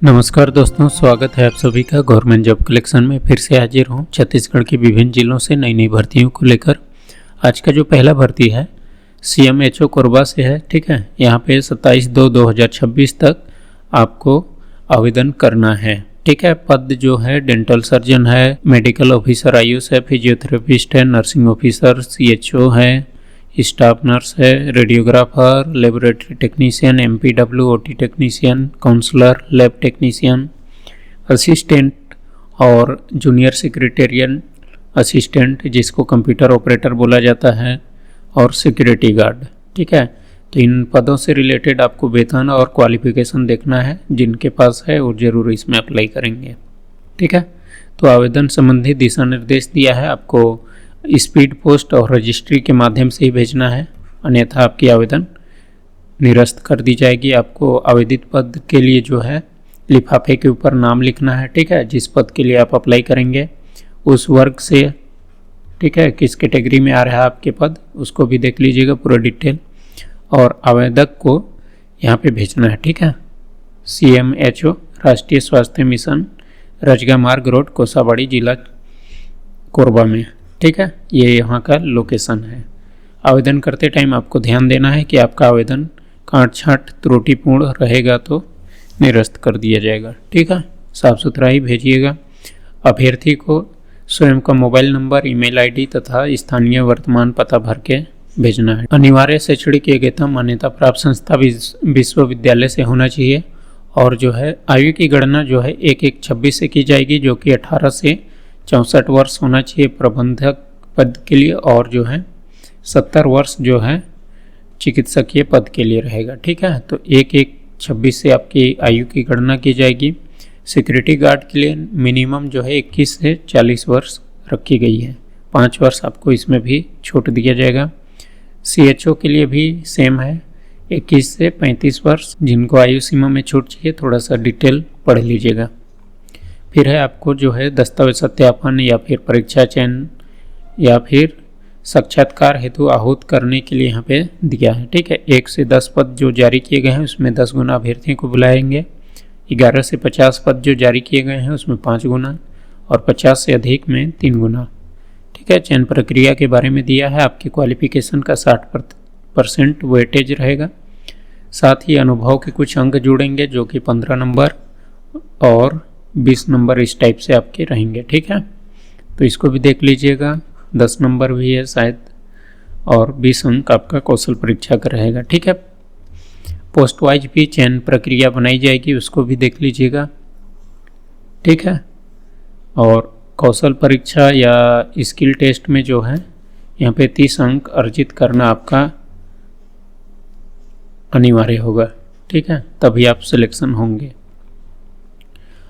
नमस्कार दोस्तों, स्वागत है आप सभी का गवर्नमेंट जॉब कलेक्शन में। फिर से हाजिर हूँ छत्तीसगढ़ के विभिन्न जिलों से नई नई भर्तियों को लेकर। आज का जो पहला भर्ती है CMHO कोरबा से है। ठीक है, यहाँ पे 27/2/2026 तक आपको आवेदन करना है। ठीक है, पद जो है डेंटल सर्जन है, मेडिकल ऑफिसर आयुष है, फिजियोथेरेपिस्ट है, नर्सिंग ऑफिसर CHO है, स्टाफ नर्स है, radiographer, laboratory technician, MPW, OT technician, counsellor, lab technician, assistant और जूनियर सेक्रेटेरियन असिस्टेंट जिसको कंप्यूटर ऑपरेटर बोला जाता है, और सिक्योरिटी गार्ड। ठीक है, तो इन पदों से रिलेटेड आपको वेतन और क्वालिफिकेशन देखना है। जिनके पास है वो जरूर इसमें अप्लाई करेंगे। ठीक है, तो आवेदन संबंधी दिशा निर्देश दिया है, आपको स्पीड पोस्ट और रजिस्ट्री के माध्यम से ही भेजना है, अन्यथा आपकी आवेदन निरस्त कर दी जाएगी। आपको आवेदित पद के लिए जो है लिफाफे के ऊपर नाम लिखना है। ठीक है, जिस पद के लिए आप अप्लाई करेंगे उस वर्ग से, ठीक है, किस कैटेगरी में आ रहा है आपके पद, उसको भी देख लीजिएगा पूरा डिटेल, और आवेदक को यहाँ पे भेजना है। ठीक है, CMHO राष्ट्रीय स्वास्थ्य मिशन, रजगा मार्ग रोड, कोसाबाड़ी, जिला कोरबा में। ठीक है, ये यहाँ का लोकेशन है। आवेदन करते टाइम आपको ध्यान देना है कि आपका आवेदन काट छाँट त्रुटिपूर्ण रहेगा तो निरस्त कर दिया जाएगा। ठीक है, साफ सुथरा ही भेजिएगा। अभ्यर्थी को स्वयं का मोबाइल नंबर, ईमेल ID तथा स्थानीय वर्तमान पता भर के भेजना है। अनिवार्य शैक्षणिक योग्यता मान्यता प्राप्त संस्था विश्वविद्यालय से होना चाहिए। और जो है आयु की गणना जो है 1/1/26 से की जाएगी, जो कि 18 से 64 वर्ष होना चाहिए प्रबंधक पद के लिए, और जो है 70 वर्ष जो है चिकित्सकीय पद के लिए रहेगा। ठीक है, तो 1/1/26 से आपकी आयु की गणना की जाएगी। सिक्योरिटी गार्ड के लिए मिनिमम जो है 21 से 40 वर्ष रखी गई है, 5 वर्ष आपको इसमें भी छूट दिया जाएगा। CHO के लिए भी सेम है, 21 से 35 वर्ष। जिनको आयु सीमा में छूट चाहिए थोड़ा सा डिटेल पढ़ लीजिएगा। फिर है आपको जो है दस्तावेज सत्यापन या फिर परीक्षा चयन या फिर साक्षात्कार हेतु आहूत करने के लिए यहाँ पे दिया है। ठीक है, 1 से 10 पद जो जारी किए गए हैं उसमें 10 गुना अभ्यर्थियों को बुलाएंगे। 11 से 50 पद जो जारी किए गए हैं उसमें 5 गुना, और 50 से अधिक में 3 गुना। ठीक है, चयन प्रक्रिया के बारे में दिया है, आपके क्वालिफिकेशन का 60% वेटेज रहेगा। साथ ही अनुभव के कुछ अंक जुड़ेंगे जो कि 15 नंबर और 20 नंबर इस टाइप से आपके रहेंगे। ठीक है, तो इसको भी देख लीजिएगा। 10 नंबर भी है शायद, और 20 अंक आपका कौशल परीक्षा का रहेगा। ठीक है, पोस्ट वाइज भी चयन प्रक्रिया बनाई जाएगी, उसको भी देख लीजिएगा। ठीक है, और कौशल परीक्षा या स्किल टेस्ट में जो है यहाँ पे 30 अंक अर्जित करना आपका अनिवार्य होगा। ठीक है, तभी आप सिलेक्शन होंगे।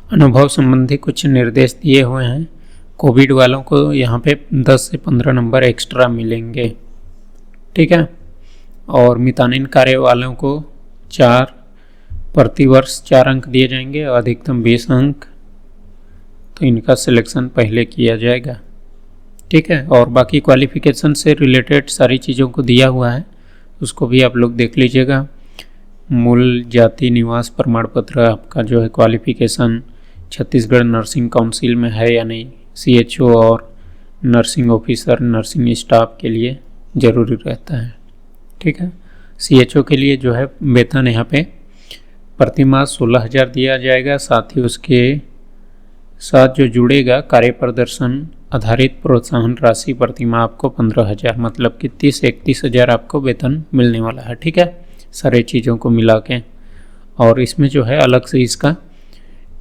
अनुभव संबंधी कुछ निर्देश दिए हुए हैं। कोविड वालों को यहाँ पे 10 से 15 नंबर एक्स्ट्रा मिलेंगे। ठीक है, और मितानिन कार्य वालों को 4 प्रतिवर्ष 4 अंक दिए जाएंगे और अधिकतम 20 अंक, तो इनका सिलेक्शन पहले किया जाएगा। ठीक है, और बाकी क्वालिफिकेशन से रिलेटेड सारी चीज़ों को दिया हुआ है, उसको भी आप लोग देख लीजिएगा। मूल जाति निवास प्रमाण पत्र, आपका जो है क्वालिफिकेशन छत्तीसगढ़ नर्सिंग काउंसिल में है या नहीं, CHO और नर्सिंग ऑफिसर, नर्सिंग स्टाफ के लिए ज़रूरी रहता है। ठीक है, CHO के लिए जो है वेतन यहाँ पे प्रतिमाह 16,000 दिया जाएगा। साथ ही उसके साथ जो जुड़ेगा कार्य प्रदर्शन आधारित प्रोत्साहन राशि प्रतिमाह आपको 15,000, मतलब कि 30-31 हज़ार आपको वेतन मिलने वाला है। ठीक है, सारे चीज़ों को मिला के, और इसमें जो है अलग से इसका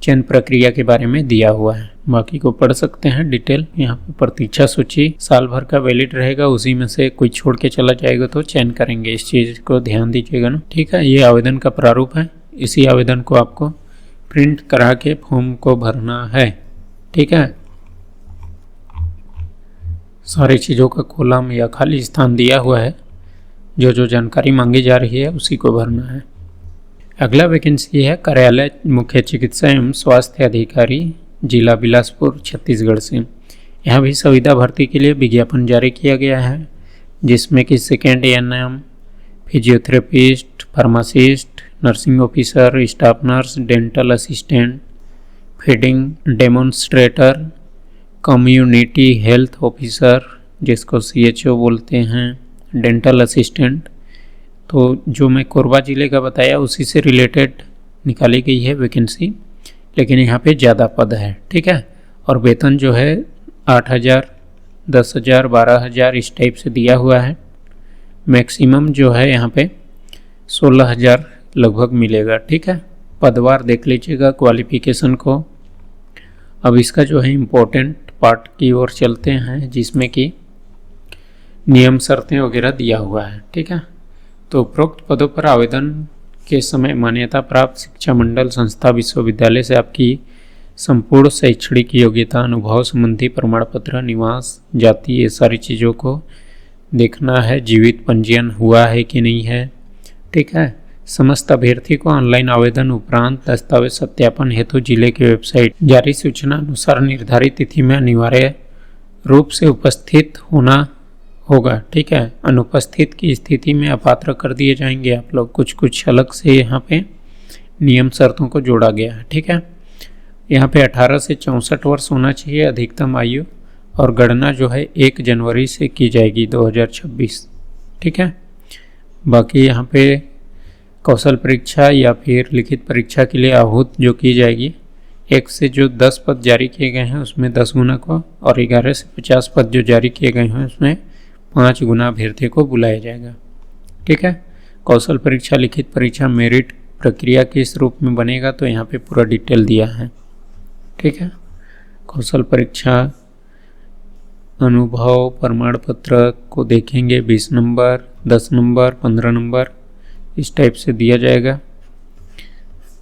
चयन प्रक्रिया के बारे में दिया हुआ है, बाकी को पढ़ सकते हैं डिटेल। यहाँ पर प्रतीक्षा सूची साल भर का वैलिड रहेगा, उसी में से कोई छोड़ के चला जाएगा तो चयन करेंगे, इस चीज़ को ध्यान दीजिएगा ना। ठीक है, ये आवेदन का प्रारूप है। इसी आवेदन को आपको प्रिंट करा के फॉर्म को भरना है। ठीक है, सारी चीज़ों का कॉलम या खाली स्थान दिया हुआ है, जो जो जानकारी मांगी जा रही है उसी को भरना है। अगला वैकेंसी है कार्यालय मुख्य चिकित्सा एवं स्वास्थ्य अधिकारी, जिला बिलासपुर, छत्तीसगढ़ से। यहाँ भी संविदा भर्ती के लिए विज्ञापन जारी किया गया है, जिसमें कि second ANM, physiotherapist, pharmacist, nursing officer, staff nurse, dental assistant, feeding demonstrator, community health officer जिसको CHO बोलते हैं, डेंटल असिस्टेंट। तो जो मैं कोरबा ज़िले का बताया उसी से रिलेटेड निकाली गई है वैकेंसी, लेकिन यहाँ पे ज़्यादा पद है, ठीक है। और वेतन जो है 8,000, 10,000, 12,000 इस टाइप से दिया हुआ है। मैक्सिमम जो है यहाँ पे 16,000 लगभग मिलेगा, ठीक है। पदवार देख लीजिएगा क्वालिफिकेशन को। अब इसका जो है इम्पोर्टेंट पार्ट की ओर चलते हैं, जिसमें कि नियम शर्तें वगैरह दिया हुआ है, ठीक है। तो उपरोक्त पदों पर आवेदन के समय मान्यता प्राप्त शिक्षा मंडल, संस्था, विश्वविद्यालय से आपकी संपूर्ण शैक्षणिक योग्यता, अनुभव संबंधी प्रमाण पत्र, निवास, जाति, ये सारी चीज़ों को देखना है। जीवित पंजीयन हुआ है कि नहीं है, ठीक है। समस्त अभ्यर्थी को ऑनलाइन आवेदन उपरांत दस्तावेज सत्यापन हेतु जिले की वेबसाइट जारी सूचना अनुसार निर्धारित तिथि में अनिवार्य रूप से उपस्थित होना होगा, ठीक है। अनुपस्थित की स्थिति में अपात्र कर दिए जाएंगे आप लोग। कुछ अलग से यहाँ पे नियम शर्तों को जोड़ा गया है, ठीक है। यहाँ पे 18 से 64 वर्ष होना चाहिए अधिकतम आयु, और गणना जो है 1 जनवरी से की जाएगी 2026, ठीक है। बाकी यहाँ पे कौशल परीक्षा या फिर लिखित परीक्षा के लिए आहूत जो की जाएगी, 1 से जो 10 पद जारी किए गए हैं उसमें 10 गुना को, और 11 से 50 पद जो जारी किए गए हैं उसमें 5 गुना अभ्यर्थी को बुलाया जाएगा, ठीक है। कौशल परीक्षा, लिखित परीक्षा, मेरिट प्रक्रिया किस रूप में बनेगा, तो यहाँ पे पूरा डिटेल दिया है, ठीक है। कौशल परीक्षा अनुभव प्रमाण पत्र को देखेंगे, 20 नंबर, 10 नंबर, 15 नंबर इस टाइप से दिया जाएगा।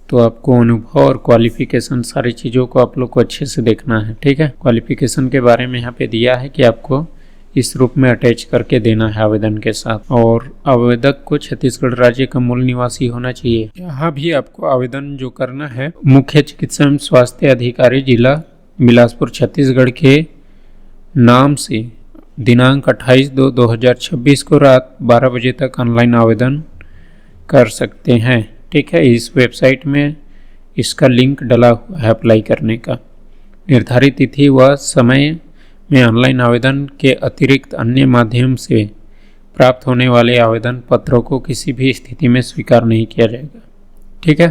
तो आपको अनुभव और क्वालिफिकेशन सारी चीज़ों को आप लोग को अच्छे से देखना है, ठीक है। क्वालिफिकेशन के बारे में यहाँ पे दिया है कि आपको इस रूप में अटैच करके देना है आवेदन के साथ, और आवेदक को छत्तीसगढ़ राज्य का मूल निवासी होना चाहिए। यहाँ भी आपको आवेदन जो करना है, मुख्य चिकित्सा एवं स्वास्थ्य अधिकारी जिला बिलासपुर छत्तीसगढ़ के नाम से दिनांक 28/2/2026 को रात 12 बजे तक ऑनलाइन आवेदन कर सकते हैं, ठीक है। इस वेबसाइट में इसका लिंक डला हुआ है अप्लाई करने का। निर्धारित तिथि व समय में ऑनलाइन आवेदन के अतिरिक्त अन्य माध्यम से प्राप्त होने वाले आवेदन पत्रों को किसी भी स्थिति में स्वीकार नहीं किया जाएगा, ठीक है।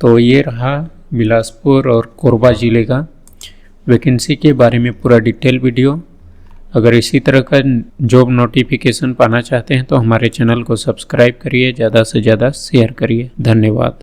तो ये रहा बिलासपुर और कोरबा ज़िले का वैकेंसी के बारे में पूरा डिटेल वीडियो। अगर इसी तरह का जॉब नोटिफिकेशन पाना चाहते हैं तो हमारे चैनल को सब्सक्राइब करिए, ज़्यादा से ज़्यादा शेयर करिए। धन्यवाद।